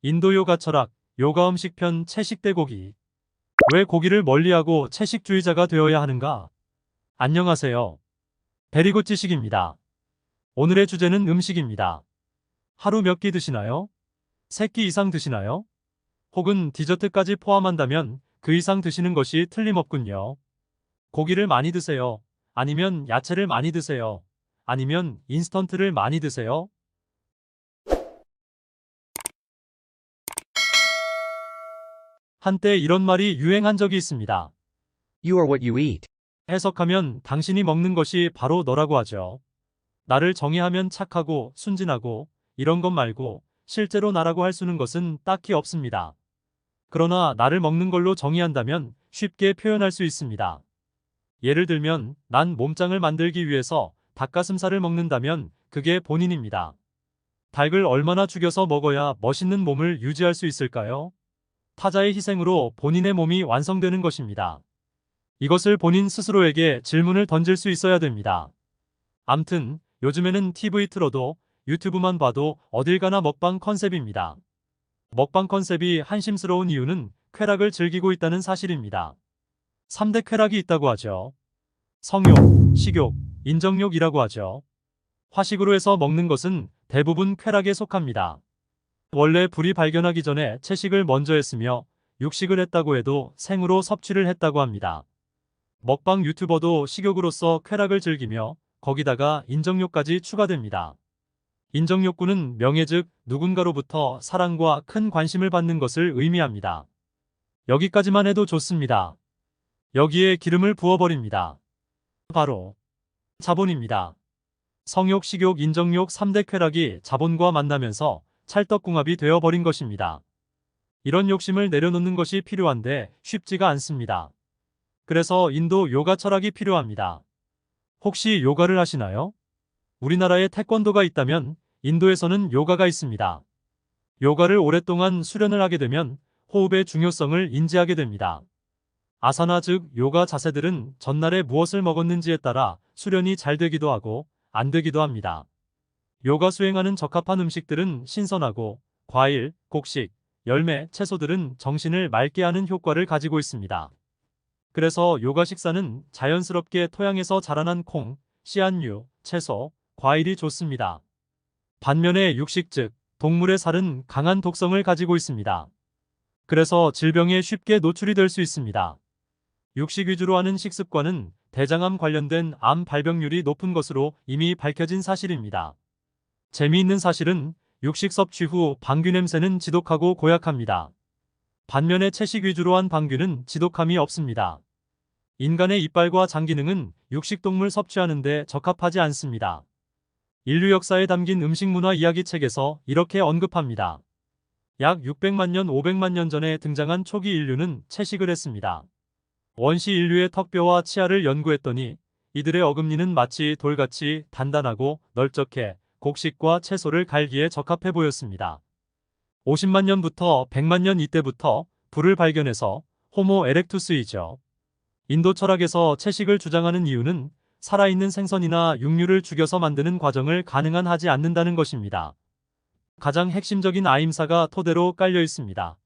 인도 요가 철학, 요가 음식 편 채식대 고기. 왜 고기를 멀리하고 채식주의자가 되어야 하는가? 안녕하세요. 베리굿 지식입니다. 오늘의 주제는 음식입니다. 하루 몇 끼 드시나요? 3끼 이상 드시나요? 혹은 디저트까지 포함한다면 그 이상 드시는 것이 틀림없군요. 고기를 많이 드세요. 아니면 야채를 많이 드세요. 아니면 인스턴트를 많이 드세요. 한때 이런 말이 유행한 적이 있습니다. You are what you eat. 해석하면 당신이 먹는 것이 바로 너라고 하죠. 나를 정의하면 착하고 순진하고 이런 것 말고 실제로 나라고 할 수는 것은 딱히 없습니다. 그러나 나를 먹는 걸로 정의한다면 쉽게 표현할 수 있습니다. 예를 들면 난 몸짱을 만들기 위해서 닭가슴살을 먹는다면 그게 본인입니다. 닭을 얼마나 죽여서 먹어야 멋있는 몸을 유지할 수 있을까요? 타자의 희생으로 본인의 몸이 완성되는 것입니다. 이것을 본인 스스로에게 질문을 던질 수 있어야 됩니다. 암튼 요즘에는 TV 틀어도 유튜브만 봐도 어딜 가나 먹방 컨셉입니다. 먹방 컨셉이 한심스러운 이유는 쾌락을 즐기고 있다는 사실입니다. 3대 쾌락이 있다고 하죠. 성욕, 식욕, 인정욕이라고 하죠. 화식으로 해서 먹는 것은 대부분 쾌락에 속합니다. 원래 불이 발견하기 전에 채식을 먼저 했으며 육식을 했다고 해도 생으로 섭취를 했다고 합니다. 먹방 유튜버도 식욕으로서 쾌락을 즐기며 거기다가 인정욕까지 추가됩니다. 인정욕구는 명예 즉 누군가로부터 사랑과 큰 관심을 받는 것을 의미합니다. 여기까지만 해도 좋습니다. 여기에 기름을 부어버립니다. 바로 자본입니다. 성욕, 식욕, 인정욕 3대 쾌락이 자본과 만나면서 찰떡궁합이 되어버린 것입니다. 이런 욕심을 내려놓는 것이 필요한데 쉽지가 않습니다. 그래서 인도 요가 철학이 필요합니다. 혹시 요가를 하시나요? 우리나라에 태권도가 있다면 인도에서는 요가가 있습니다. 요가를 오랫동안 수련을 하게 되면 호흡의 중요성을 인지하게 됩니다. 아사나 즉 요가 자세들은 전날에 무엇을 먹었는지에 따라 수련이 잘 되기도 하고 안 되기도 합니다. 요가 수행하는 적합한 음식들은 신선하고 과일, 곡식, 열매, 채소들은 정신을 맑게 하는 효과를 가지고 있습니다. 그래서 요가 식사는 자연스럽게 토양에서 자라난 콩, 씨앗류, 채소, 과일이 좋습니다. 반면에 육식 즉 동물의 살은 강한 독성을 가지고 있습니다. 그래서 질병에 쉽게 노출이 될 수 있습니다. 육식 위주로 하는 식습관은 대장암 관련된 암 발병률이 높은 것으로 이미 밝혀진 사실입니다. 재미있는 사실은 육식 섭취 후 방귀 냄새는 지독하고 고약합니다. 반면에 채식 위주로 한 방귀는 지독함이 없습니다. 인간의 이빨과 장 기능은 육식동물 섭취하는데 적합하지 않습니다. 인류 역사에 담긴 음식문화 이야기책에서 이렇게 언급합니다. 약 600만 년 500만 년 전에 등장한 초기 인류는 채식을 했습니다. 원시 인류의 턱뼈와 치아를 연구했더니 이들의 어금니는 마치 돌같이 단단하고 널쩍해 곡식과 채소를 갈기에 적합해 보였습니다. 50만 년부터 100만 년 이때부터 불을 발견해서 호모 에렉투스이죠. 인도 철학에서 채식을 주장하는 이유는 살아있는 생선이나 육류를 죽여서 만드는 과정을 가능한 하지 않는다는 것입니다. 가장 핵심적인 아임사가 토대로 깔려 있습니다.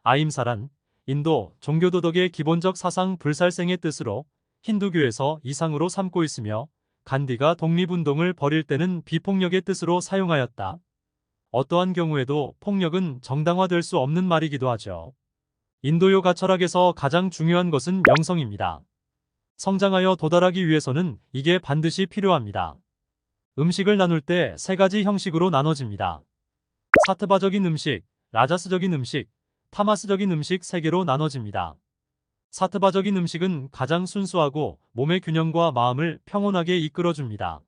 아임사란 인도 종교도덕의 기본적 사상 불살생의 뜻으로 힌두교에서 이상으로 삼고 있으며 간디가 독립운동을 벌일 때는 비폭력의 뜻으로 사용하였다. 어떠한 경우에도 폭력은 정당화될 수 없는 말이기도 하죠. 인도 요가 철학에서 가장 중요한 것은 영성입니다. 성장하여 도달하기 위해서는 이게 반드시 필요합니다. 음식을 나눌 때 3가지 형식으로 나눠집니다. 사트바적인 음식, 라자스적인 음식, 타마스적인 음식 3개로 나눠집니다. 사트바적인 음식은 가장 순수하고 몸의 균형과 마음을 평온하게 이끌어줍니다.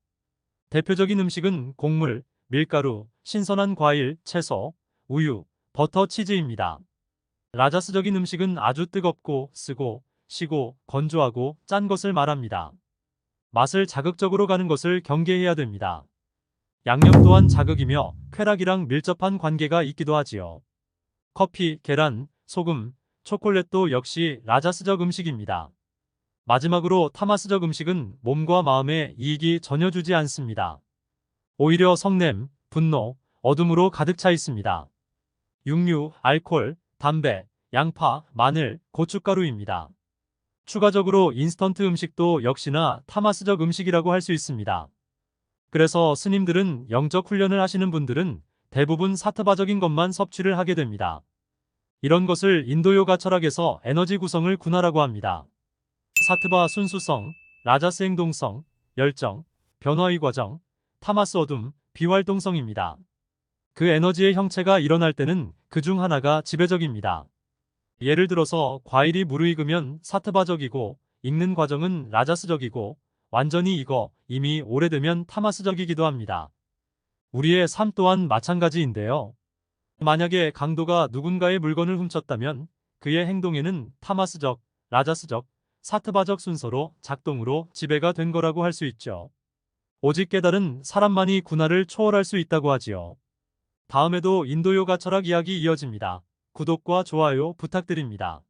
대표적인 음식은 곡물, 밀가루, 신선한 과일, 채소, 우유, 버터, 치즈입니다. 라자스적인 음식은 아주 뜨겁고 쓰고 시고 건조하고 짠 것을 말합니다. 맛을 자극적으로 가는 것을 경계해야 됩니다. 양념 또한 자극이며 쾌락이랑 밀접한 관계가 있기도 하지요. 커피, 계란, 소금, 초콜릿도 역시 라자스적 음식입니다. 마지막으로 타마스적 음식은 몸과 마음에 이익이 전혀 주지 않습니다. 오히려 성냄, 분노, 어둠으로 가득 차 있습니다. 육류, 알코올, 담배, 양파, 마늘, 고춧가루입니다. 추가적으로 인스턴트 음식도 역시나 타마스적 음식이라고 할 수 있습니다. 그래서 스님들은 영적 훈련을 하시는 분들은 대부분 사트바적인 것만 섭취를 하게 됩니다. 이런 것을 인도 요가 철학에서 에너지 구성을 군화라고 합니다. 사트바 순수성, 라자스 행동성, 열정, 변화의 과정, 타마스 어둠, 비활동성입니다. 그 에너지의 형체가 일어날 때는 그 중 하나가 지배적입니다. 예를 들어서 과일이 무르익으면 사트바적이고 익는 과정은 라자스적이고 완전히 익어 이미 오래되면 타마스적이기도 합니다. 우리의 삶 또한 마찬가지인데요. 만약에 강도가 누군가의 물건을 훔쳤다면 그의 행동에는 타마스적, 라자스적, 사트바적 순서로 작동으로 지배가 된 거라고 할 수 있죠. 오직 깨달은 사람만이 군화를 초월할 수 있다고 하지요. 다음에도 인도 요가 철학 이야기 이어집니다. 구독과 좋아요 부탁드립니다.